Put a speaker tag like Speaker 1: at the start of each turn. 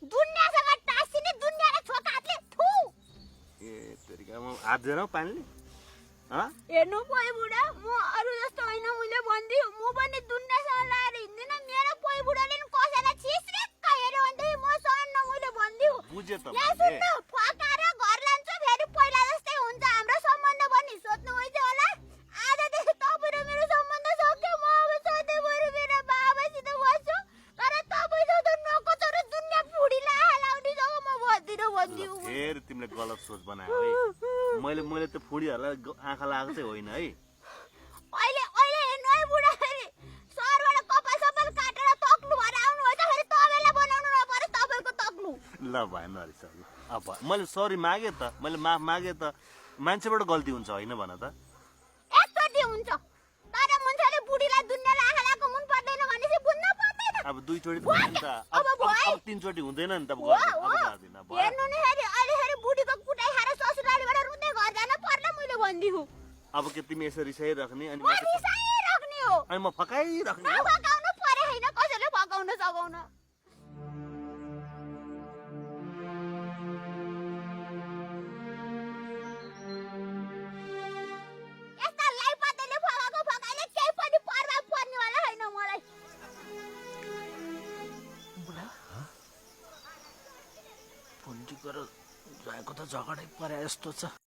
Speaker 1: दुनियासँग टाँसिने दुनियाले छोका हातले थु
Speaker 2: ए तेरिका म हात दिएर पानीले
Speaker 1: हेर्नु पोइ बुढा म अरू जस्तो होइन मैले भन्दियो म पनि दुनियासँग लाएर हिँड्दिन मेरो पोइ बुढाले नि कसैलाई छिस्रेक्क हेर्यो भने म सहन्न मैले भन्दियो
Speaker 2: बुझे त
Speaker 1: यहाँ सुन्नु फकाएर घर लान्छु फेरि पहिला जस्तै हुन्छ हाम्रो सम्बन्ध पनि सोध्नु होइन होला आजदेखि तपाईँ र मेरो सम्बन्ध सक्यो म अब सधैँभरि मेरो बाबासित बस्छु तर तपाईँ जस्तो नकोचरो दुनियाँ फुडीलाई हालाउने जग्गा म भन्दियो
Speaker 2: फेरि तिमीले गलत सोच बनायो है मैले त फुडीहरूलाई आँखा लागेको चाहिँ होइन है
Speaker 1: अहिले हेर्नु है बुढा फेरि सहरबाट कपाल सपाल काटेर तक्लु भएर आउनु भएछ फेरि तपाईँलाई बनाउनु नपरे तपाईँको तक्लु
Speaker 2: ल भएन नरिसाउ अब मैले सरी मागे त मैले माफ मागे त मान्छेबाट गल्ती हुन्छ होइन भन त
Speaker 1: एकचोटि हुन्छ तर मान्छेले बुढीलाई दुनियाँलाई आँखा लागेको मन पर्दैन भनेपछि बुझ्न पर्दैन
Speaker 2: अब दुईचोटि त होइन त अब तीनचोटि हुँदैन नि त अब गर्दिन
Speaker 1: हेर्नु नि फेरि अहिले फेरि बुढीको कुटाइ खाएर ससुरालीबाट रुँदै घर जान पर्ला मैले भन्दियो
Speaker 2: अब के तिमी यसरी रिसाइराख्ने अनि
Speaker 1: म रिसाइराख्ने हो
Speaker 2: अनि म फकाइराख्ने हो
Speaker 1: फकाउनु परे होइन कसैले फकाउन सकाउन यस्ता लाइपातेले फकाएको फकाइले केही पनि प्रभाव पर्नेवाला होइन मलाई
Speaker 2: पुन्जी गरेर गएको त झगडै परे जस्तो छ